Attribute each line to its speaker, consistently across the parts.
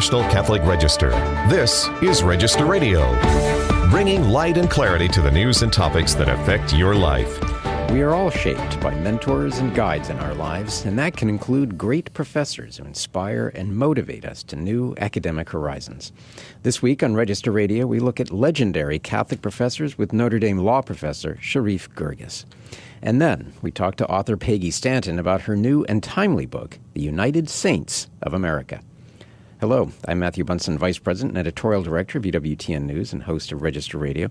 Speaker 1: National Catholic Register. This is Register Radio, bringing light and clarity to the news and topics that affect your life.
Speaker 2: We are all shaped by mentors and guides in our lives, and that can include great professors who inspire and motivate us to new academic horizons. This week on Register Radio, we look at legendary Catholic professors with Notre Dame law professor Sherif Girgis. And then we talk to author Peggy Stanton about her new and timely book, The United Saints of America. Hello, I'm Matthew Bunson, Vice President and Editorial Director of EWTN News and host of Register Radio.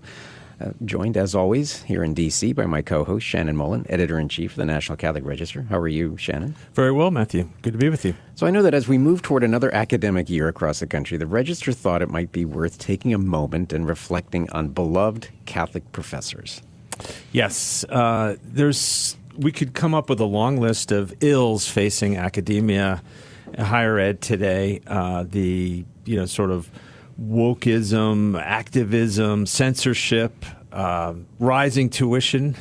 Speaker 2: Joined, as always, here in D.C. by my co-host, Shannon Mullen, Editor-in-Chief of the National Catholic Register. How are you, Shannon?
Speaker 3: Very well, Matthew. Good to be with you.
Speaker 2: So I know that as we move toward another academic year across the country, the Register thought it might be worth taking a moment and reflecting on beloved Catholic professors. Yes.
Speaker 3: We could come up with a long list of ills facing academia, higher ed today. Sort of wokeism, activism, censorship, rising tuition,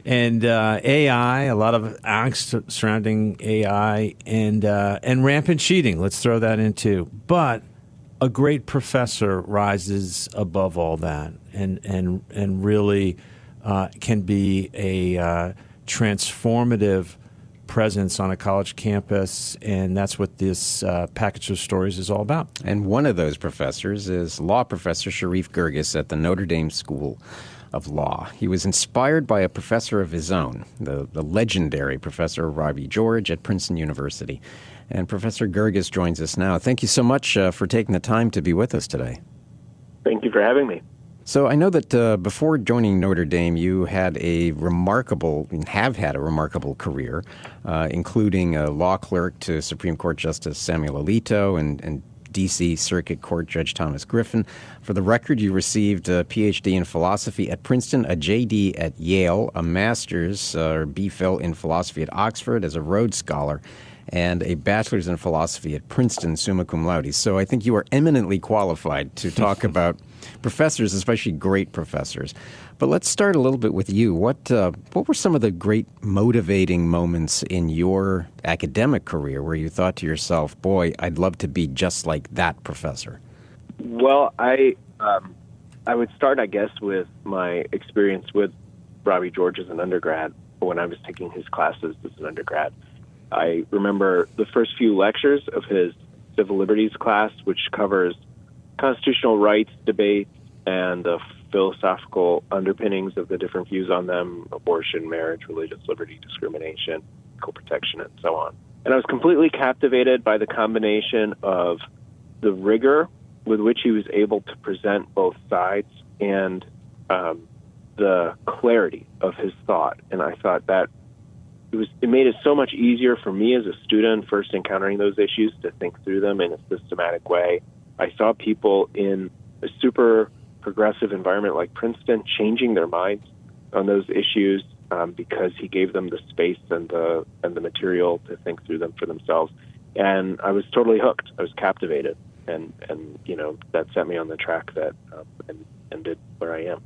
Speaker 3: and AI, a lot of angst surrounding AI, and rampant cheating. Let's throw that in too. But a great professor rises above all that and really can be a transformative presence on a college campus, and that's what this package of stories is all about.
Speaker 2: And one of those professors is law professor Sherif Girgis at the Notre Dame School of Law. He was inspired by a professor of his own, the legendary Professor Robbie George at Princeton University. And Professor Girgis joins us now. Thank you so much for taking the time to be with us today.
Speaker 4: Thank you for having me.
Speaker 2: So I know that before joining Notre Dame, you have had a remarkable career, including a law clerk to Supreme Court Justice Samuel Alito and D.C. Circuit Court Judge Thomas Griffin. For the record, you received a Ph.D. in philosophy at Princeton, a J.D. at Yale, a master's or B.Phil in philosophy at Oxford as a Rhodes Scholar, and a bachelor's in philosophy at Princeton, summa cum laude. So I think you are eminently qualified to talk about professors, especially great professors. But let's start a little bit with you. What were some of the great motivating moments in your academic career where you thought to yourself, boy, I'd love to be just like that professor?
Speaker 4: Well, I would start, I guess, with my experience with Robbie George as an undergrad when I was taking his classes as an undergrad. I remember the first few lectures of his civil liberties class, which covers constitutional rights debates and the philosophical underpinnings of the different views on them: abortion, marriage, religious liberty, discrimination, equal protection, and so on. And I was completely captivated by the combination of the rigor with which he was able to present both sides and the clarity of his thought. And I thought that it made it so much easier for me as a student first encountering those issues to think through them in a systematic way. I saw people in a super progressive environment like Princeton changing their minds on those issues because he gave them the space and the material to think through them for themselves. And I was totally hooked. I was captivated, and that set me on the track that ended where I am.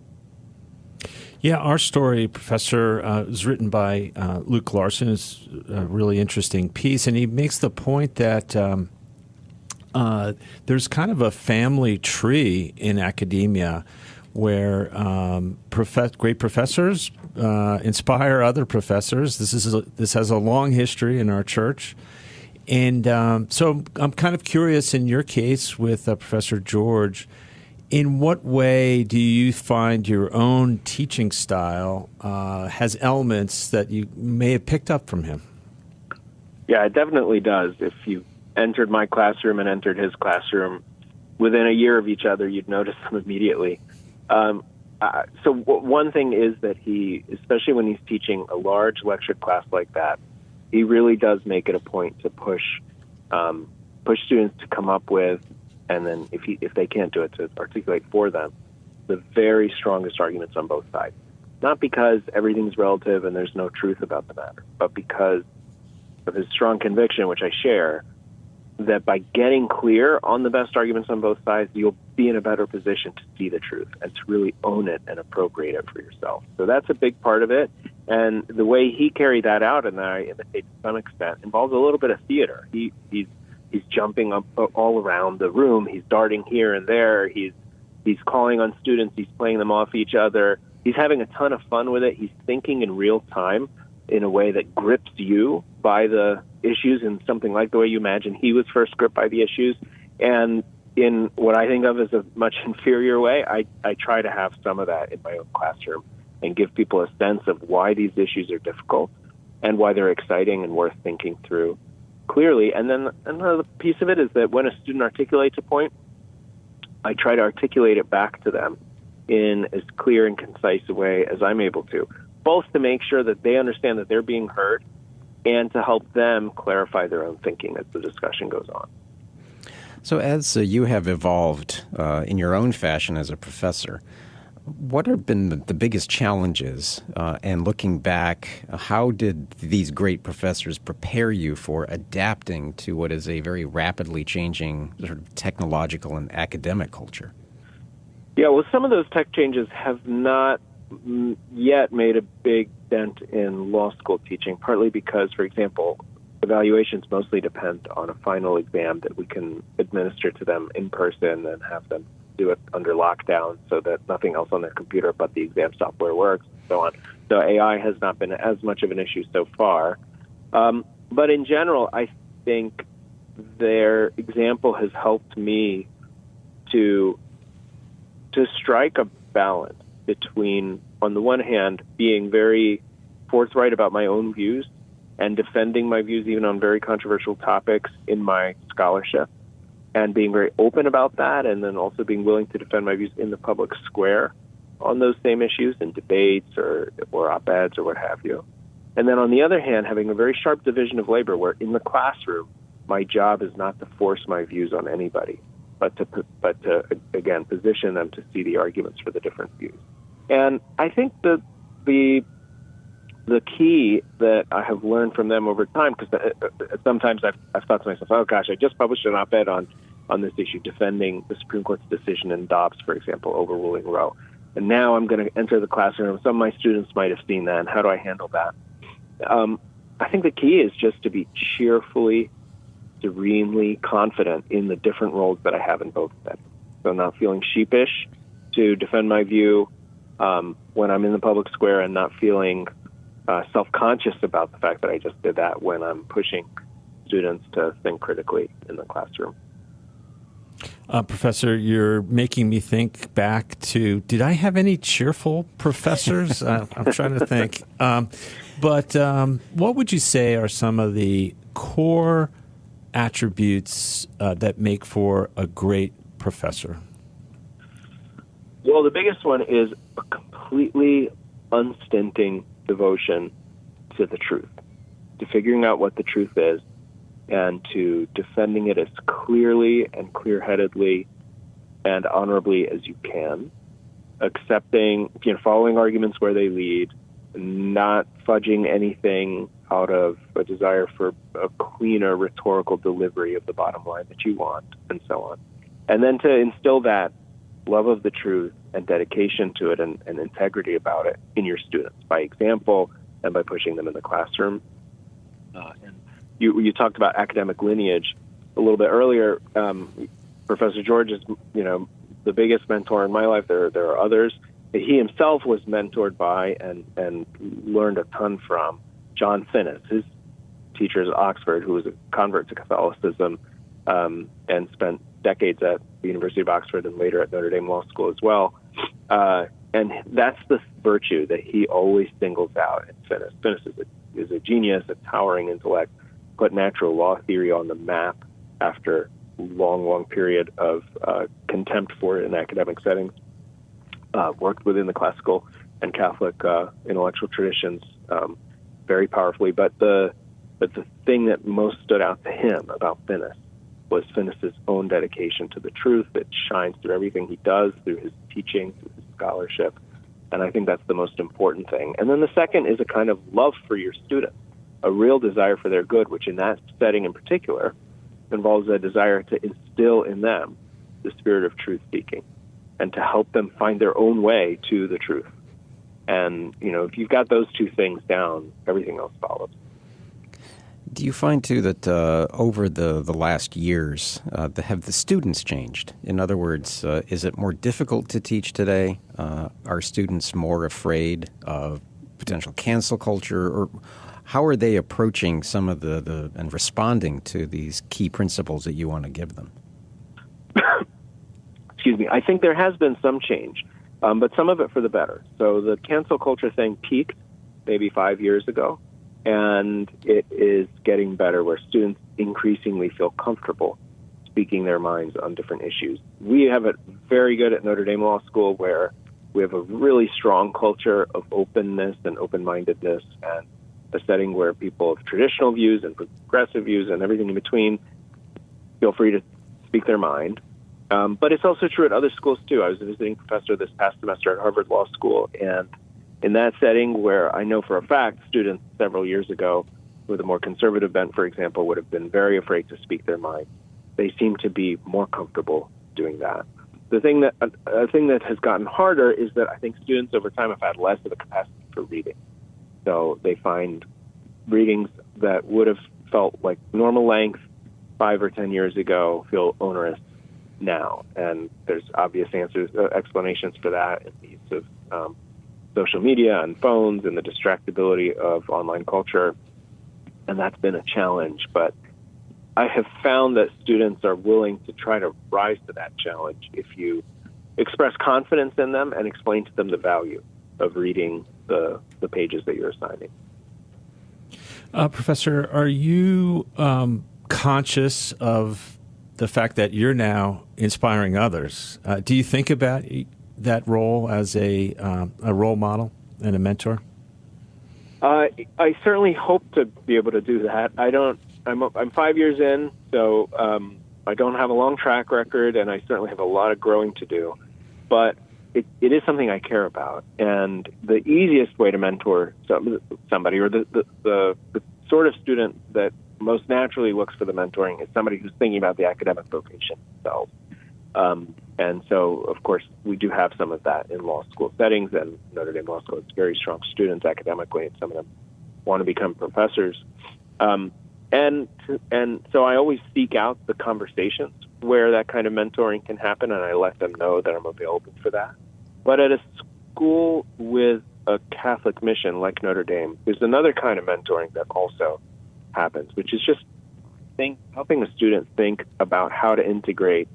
Speaker 3: Yeah, our story, Professor, is written by Luke Larson. It's a really interesting piece, and he makes the point that there's kind of a family tree in academia where great professors inspire other professors. This has a long history in our church. And so I'm kind of curious, in your case with Professor George, in what way do you find your own teaching style has elements that you may have picked up from him?
Speaker 4: Yeah, it definitely does. If you entered my classroom and entered his classroom within a year of each other, you'd notice them immediately. So one thing is that he, especially when he's teaching a large lecture class like that, he really does make it a point to push students to come up with, and then if they can't do it, to articulate for them the very strongest arguments on both sides. Not because everything's relative and there's no truth about the matter, but because of his strong conviction, which I share, that by getting clear on the best arguments on both sides, you'll be in a better position to see the truth and to really own it and appropriate it for yourself. So that's a big part of it. And the way he carried that out, and I imitate to some extent, involves a little bit of theater. He's He's jumping up all around the room. He's darting here and there. He's calling on students. He's playing them off each other. He's having a ton of fun with it. He's thinking in real time in a way that grips you by the issues in something like the way you imagine he was first gripped by the issues. And in what I think of as a much inferior way, I try to have some of that in my own classroom and give people a sense of why these issues are difficult and why they're exciting and worth thinking through clearly. And then another piece of it is that when a student articulates a point, I try to articulate it back to them in as clear and concise a way as I'm able to, both to make sure that they understand that they're being heard and to help them clarify their own thinking as the discussion goes on.
Speaker 2: So as you have evolved in your own fashion as a professor, what have been the biggest challenges? And looking back, how did these great professors prepare you for adapting to what is a very rapidly changing sort of technological and academic culture?
Speaker 4: Yeah, well, some of those tech changes have not yet made a big dent in law school teaching, partly because, for example, evaluations mostly depend on a final exam that we can administer to them in person and have them do it under lockdown so that nothing else on their computer but the exam software works and so on. So AI has not been as much of an issue so far. But in general, I think their example has helped me to strike a balance between, on the one hand, being very forthright about my own views and defending my views even on very controversial topics in my scholarship, and being very open about that, and then also being willing to defend my views in the public square on those same issues in debates or op-eds or what have you. And then on the other hand, having a very sharp division of labor where in the classroom, my job is not to force my views on anybody, but to again, position them to see the arguments for the different views. And I think that the key that I have learned from them over time, because sometimes I've thought to myself, oh gosh, I just published an op-ed on this issue, defending the Supreme Court's decision in Dobbs, for example, overruling Roe. And now I'm going to enter the classroom. Some of my students might have seen that, and how do I handle that? I think the key is just to be cheerfully, serenely confident in the different roles that I have in both of them. So not feeling sheepish to defend my view when I'm in the public square, and not feeling self-conscious about the fact that I just did that when I'm pushing students to think critically in the classroom.
Speaker 3: Professor, you're making me think back to, did I have any cheerful professors? I'm trying to think. But what would you say are some of the core attributes that make for a great professor?
Speaker 4: Well, the biggest one is a completely unstinting devotion to the truth, to figuring out what the truth is, and to defending it as clearly and clear-headedly and honorably as you can, accepting, following arguments where they lead, not fudging anything out of a desire for a cleaner rhetorical delivery of the bottom line that you want, and so on. And then to instill that love of the truth and dedication to it and integrity about it in your students by example and by pushing them in the classroom. And you talked about academic lineage a little bit earlier. Professor George is, the biggest mentor in my life. There are others. He himself was mentored by and learned a ton from John Finnis, his teachers at Oxford, who was a convert to Catholicism and spent decades at the University of Oxford and later at Notre Dame Law School as well. And that's the virtue that he always singles out in Finnis. Finnis is a genius, a towering intellect, put natural law theory on the map after a long period of contempt for it in academic settings, worked within the classical and Catholic intellectual traditions very powerfully. But the thing that most stood out to him about Finnis was Finnis's own dedication to the truth that shines through everything he does, through his teaching, through his scholarship. And I think that's the most important thing. And then the second is a kind of love for your students, a real desire for their good, which in that setting in particular involves a desire to instill in them the spirit of truth-seeking and to help them find their own way to the truth. And, if you've got those two things down, everything else follows.
Speaker 2: Do you find, too, that over the last years, have the students changed? In other words, is it more difficult to teach today? Are students more afraid of potential cancel culture? Or how are they approaching some of and responding to these key principles that you want to give them?
Speaker 4: Excuse me. I think there has been some change, but some of it for the better. So the cancel culture thing peaked maybe 5 years ago. And it is getting better where students increasingly feel comfortable speaking their minds on different issues. We have it very good at Notre Dame Law School where we have a really strong culture of openness and open-mindedness and a setting where people of traditional views and progressive views and everything in between feel free to speak their mind. But it's also true at other schools, too. I was a visiting professor this past semester at Harvard Law School, and in that setting where I know for a fact students several years ago with a more conservative bent, for example, would have been very afraid to speak their mind, they seem to be more comfortable doing that. A thing that has gotten harder is that I think students over time have had less of a capacity for reading. So they find readings that would have felt like normal length 5 or 10 years ago feel onerous now. And there's obvious explanations for that in the use of social media and phones and the distractibility of online culture. And that's been a challenge. But I have found that students are willing to try to rise to that challenge if you express confidence in them and explain to them the value of reading the pages that you're assigning.
Speaker 3: Professor, are you conscious of the fact that you're now inspiring others? Do you think about that role as a role model and a mentor?
Speaker 4: I certainly hope to be able to do that. I'm 5 years in, so I don't have a long track record, and I certainly have a lot of growing to do. But it is something I care about, and the easiest way to mentor somebody, or the sort of student that most naturally looks for the mentoring, is somebody who's thinking about the academic vocation themselves. And so, of course, we do have some of that in law school settings, and Notre Dame Law School has very strong students academically, and some of them want to become professors. And so I always seek out the conversations where that kind of mentoring can happen, and I let them know that I'm available for that. But at a school with a Catholic mission like Notre Dame, there's another kind of mentoring that also happens, which is just helping the student think about how to integrate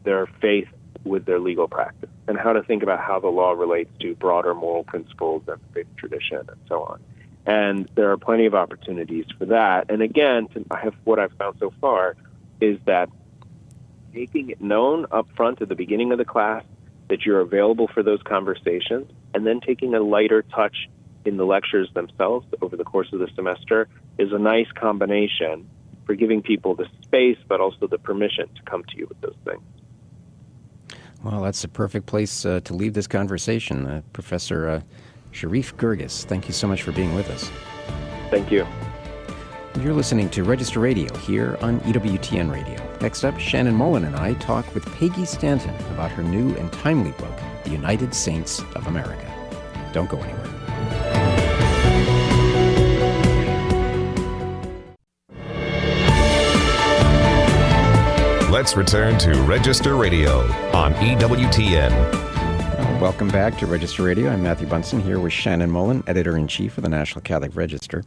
Speaker 4: their faith with their legal practice and how to think about how the law relates to broader moral principles and faith tradition and so on. And there are plenty of opportunities for that. And again, what I've found so far is that making it known up front at the beginning of the class that you're available for those conversations, and then taking a lighter touch in the lectures themselves over the course of the semester is a nice combination for giving people the space but also the permission to come to you with those things.
Speaker 2: Well, that's the perfect place to leave this conversation. Professor Sherif Girgis, thank you so much for being with us.
Speaker 4: Thank you.
Speaker 2: You're listening to Register Radio here on EWTN Radio. Next up, Shannon Mullen and I talk with Peggy Stanton about her new and timely book, The United Saints of America. Don't go anywhere.
Speaker 1: Let's return to Register Radio on EWTN.
Speaker 2: Welcome back to Register Radio. I'm Matthew Bunson here with Shannon Mullen, Editor-in-Chief of the National Catholic Register.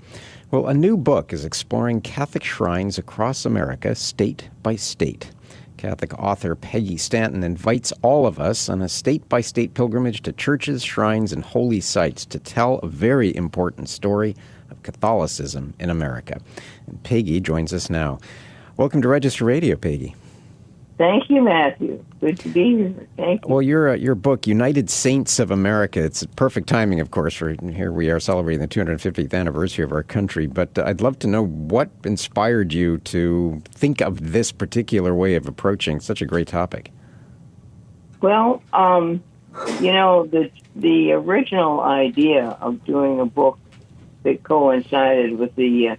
Speaker 2: Well, a new book is exploring Catholic shrines across America, state by state. Catholic author Peggy Stanton invites all of us on a state-by-state pilgrimage to churches, shrines, and holy sites to tell a very important story of Catholicism in America. And Peggy joins us now. Welcome to Register Radio, Peggy.
Speaker 5: Thank you, Matthew. Good to be here. Thank you.
Speaker 2: Well, your book, United Saints of America, it's perfect timing, of course, for here we are celebrating the 250th anniversary of our country. But I'd love to know what inspired you to think of this particular way of approaching such a great topic.
Speaker 5: Well, the original idea of doing a book that coincided with the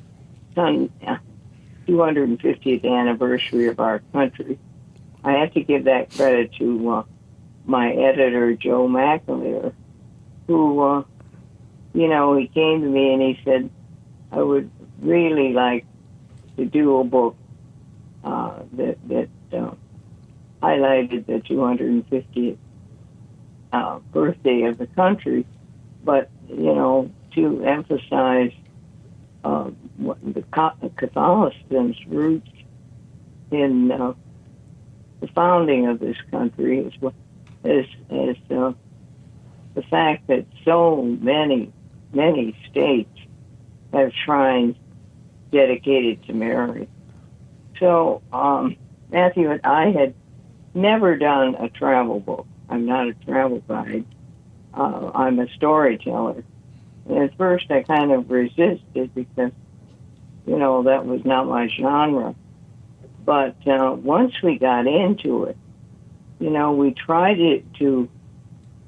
Speaker 5: 250th anniversary of our country, I have to give that credit to my editor, Joe McNamara, who, he came to me and he said, I would really like to do a book that highlighted the 250th birthday of the country, but to emphasize what the Catholicism's roots in the founding of this country, as the fact that so many states have shrines dedicated to Mary. So Matthew and I had never done a travel book. I'm not a travel guide. I'm a storyteller. And at first I kind of resisted because, that was not my genre. But once we got into it, we tried to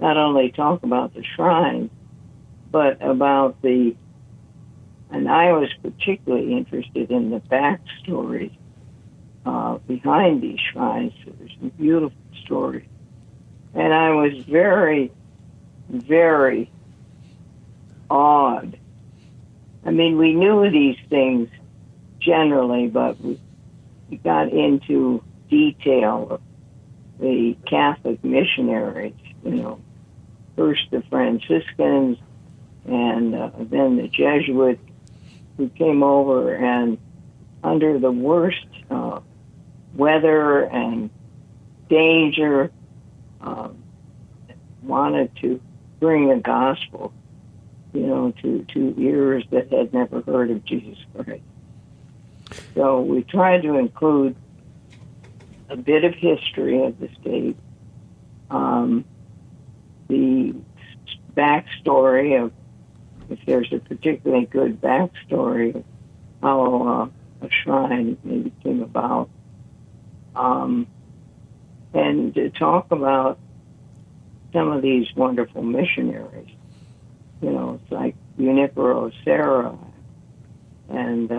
Speaker 5: not only talk about the shrine, but about and I was particularly interested in the backstories behind these shrines. There's some beautiful stories. And I was very, very awed. I mean, we knew these things generally, but we got into detail of the Catholic missionaries, first the Franciscans and then the Jesuits who came over and under the worst weather and danger wanted to bring the gospel, to ears that had never heard of Jesus Christ. So we tried to include a bit of history of the state, the backstory of, if there's a particularly good backstory of how a shrine maybe came about, and to talk about some of these wonderful missionaries, it's like Junipero Serra and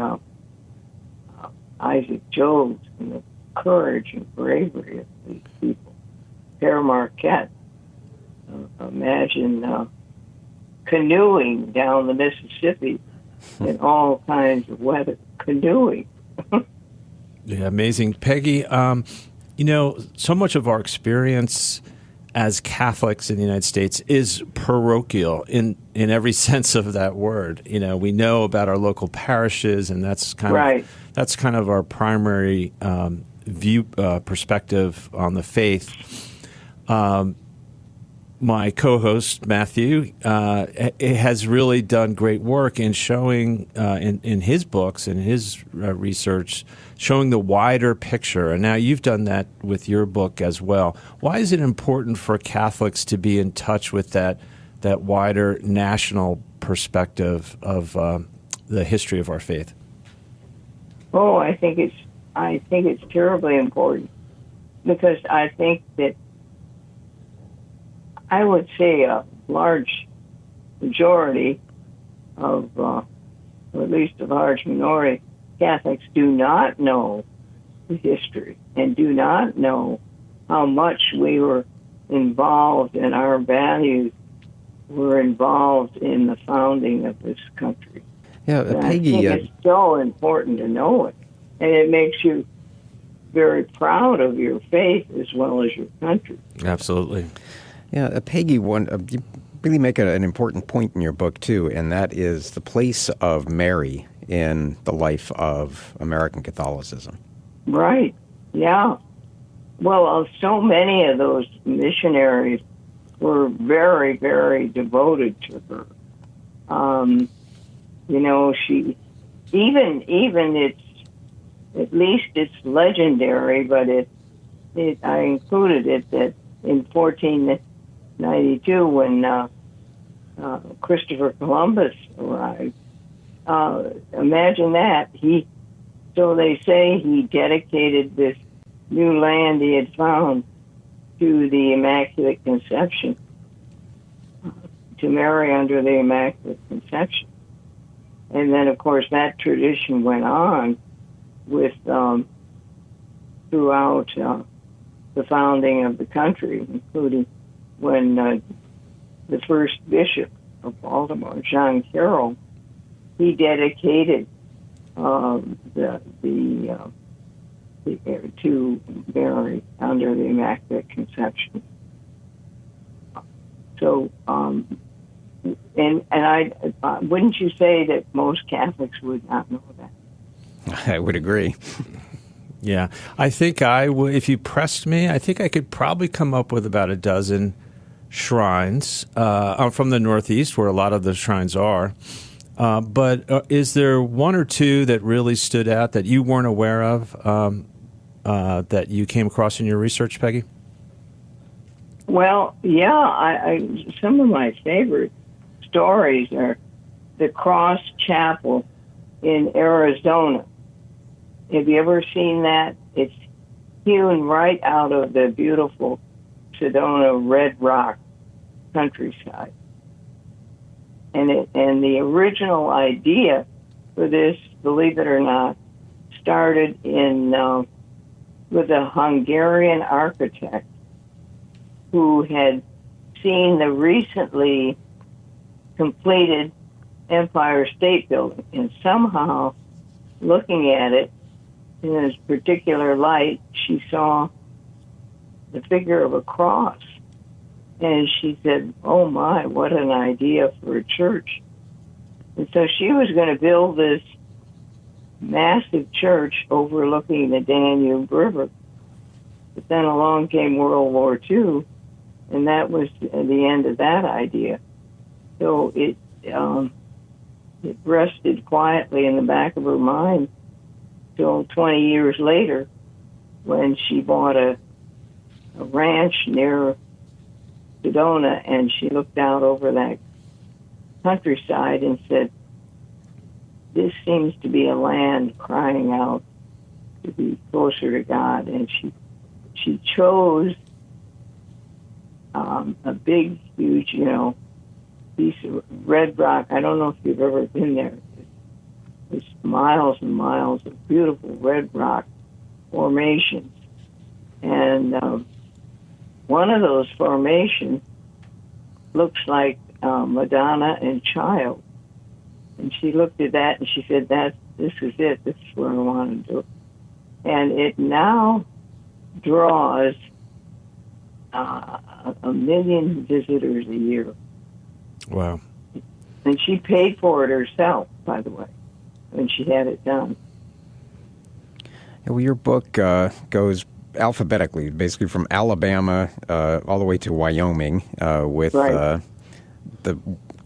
Speaker 5: Isaac Jones, and the courage and bravery of these people. Pere Marquette, imagine canoeing down the Mississippi in all kinds of weather. Canoeing.
Speaker 3: Yeah, amazing. Peggy, so much of our experience as Catholics in the United States is parochial in every sense of that word. We know about our local parishes, and that's kind of our primary perspective on the faith. My co-host Matthew has really done great work in showing in his books and his research, showing the wider picture. And now you've done that with your book as well. Why is it important for Catholics to be in touch with that wider national perspective of the history of our faith?
Speaker 5: Oh, I think it's terribly important, because I think that I would say a large majority of, or at least a large minority, Catholics do not know the history and do not know how much we were involved and our values were involved in the founding of this country.
Speaker 2: Yeah, Peggy,
Speaker 5: I think it's so important to know it, and it makes you very proud of your faith as well as your country.
Speaker 3: Absolutely.
Speaker 2: Yeah, Peggy, you really make an important point in your book, too, and that is the place of Mary in the life of American Catholicism.
Speaker 5: Right, yeah. Well, so many of those missionaries were very, very devoted to her. She, even it's, at least it's legendary, but I included it that in 1492, when Christopher Columbus arrived, imagine that. So they say he dedicated this new land he had found to the Immaculate Conception, to Mary under the Immaculate Conception. And then, of course, that tradition went on with throughout the founding of the country, including when the first bishop of Baltimore, John Carroll, he dedicated to Mary under the Immaculate Conception. So, and I wouldn't you say that most Catholics would not know that?
Speaker 2: I would agree.
Speaker 3: Yeah, I think I would. If you pressed me, I think I could probably come up with about a dozen shrines. I'm from the Northeast, where a lot of the shrines are. But is there one or two that really stood out that you weren't aware of that you came across in your research, Peggy?
Speaker 5: Well, yeah, I some of my favorite stories are the Cross Chapel in Arizona. Have you ever seen that? It's hewn right out of the beautiful Sedona Red Rock countryside. And the original idea for this, believe it or not, started with a Hungarian architect who had seen the recently completed Empire State Building, and somehow, looking at it in this particular light, she saw the figure of a cross. And she said, oh my, what an idea for a church. And so she was going to build this massive church overlooking the Danube River. But then along came World War II, and that was the end of that idea. So it rested quietly in the back of her mind till 20 years later when she bought a ranch near Sedona, and she looked out over that countryside and said, this seems to be a land crying out to be closer to God. And she chose a big, huge, piece of red rock. I don't know if you've ever been there. It's miles and miles of beautiful red rock formations. And one of those formations looks like Madonna and Child. And she looked at that and she said, this is it. This is what I want to do. And it now draws 1 million visitors a year.
Speaker 3: Wow.
Speaker 5: And she paid for it herself, by the way, when she had it done.
Speaker 2: Well, your book goes alphabetically, basically from Alabama all the way to Wyoming, with
Speaker 5: right.
Speaker 2: The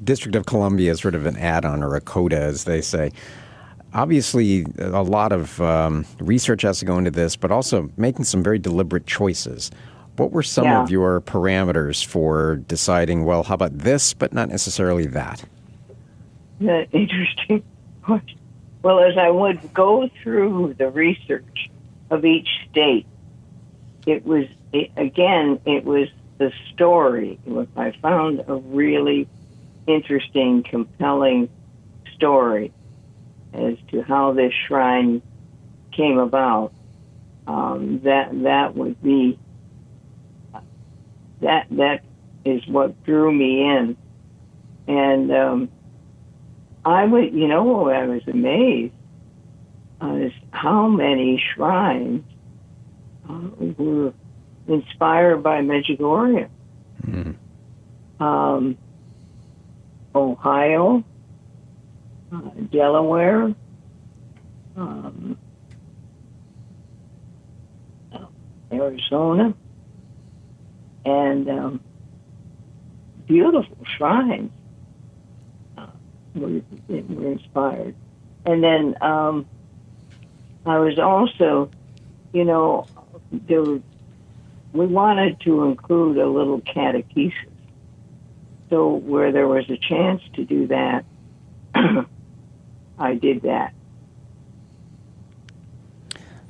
Speaker 2: District of Columbia as sort of an add-on or a coda, as they say. Obviously, a lot of research has to go into this, but also making some very deliberate choices. What were some of your parameters for deciding, well, how about this, but not necessarily that?
Speaker 5: Interesting question. Well, as I would go through the research of each state, it was the story. If I found a really interesting, compelling story as to how this shrine came about, that would be that is what drew me in. And I was amazed is how many shrines were inspired by Medjugorje. Ohio, Delaware, Arizona, and beautiful shrines were inspired. And then I was also, we wanted to include a little catechesis. So where there was a chance to do that, I did that.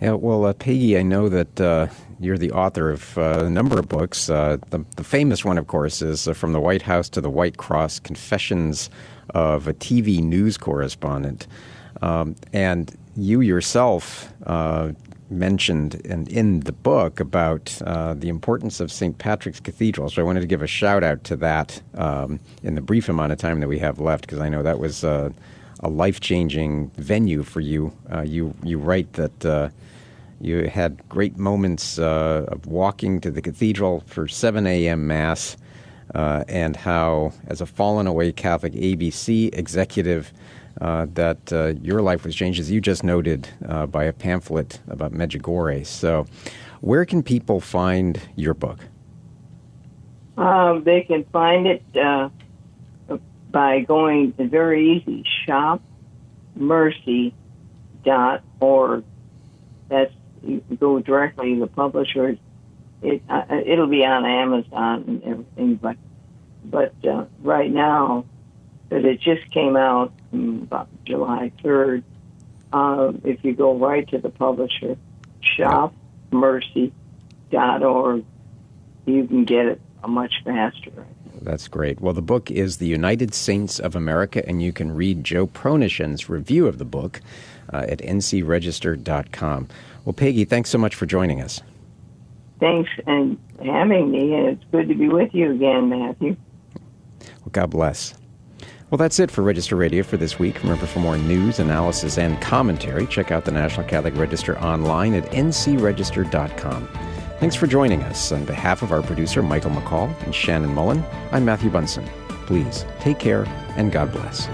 Speaker 2: Yeah, well, Peggy, I know that you're the author of a number of books. The famous one, of course, is From the White House to the White Cross, Confessions of a TV News Correspondent. And you yourself mentioned in the book about the importance of St. Patrick's Cathedral. So I wanted to give a shout out to that in the brief amount of time that we have left, because I know that was a life-changing venue for you. You write that you had great moments of walking to the cathedral for 7 a.m. Mass, and how, as a fallen-away Catholic ABC executive, that your life was changed, as you just noted, by a pamphlet about Medjugorje. So where can people find your book?
Speaker 5: They can find it by going, it's very easy, shopmercy.org. That's, you go directly to the publisher. It'll be on Amazon and everything, but right now, because it just came out about July 3rd, if you go right to the publisher, shopmercy.org, you can get it much faster.
Speaker 2: That's great. Well, the book is The United Saints of America, and you can read Joe Pronishen's review of the book at ncregister.com. Well, Peggy, thanks so much for joining us.
Speaker 5: Thanks and having me, and it's good to be with you again, Matthew.
Speaker 2: Well, God bless. Well, that's it for Register Radio for this week. Remember, for more news, analysis, and commentary, check out the National Catholic Register online at ncregister.com. Thanks for joining us. On behalf of our producer, Michael McCall, and Shannon Mullen, I'm Matthew Bunson. Please take care, and God bless.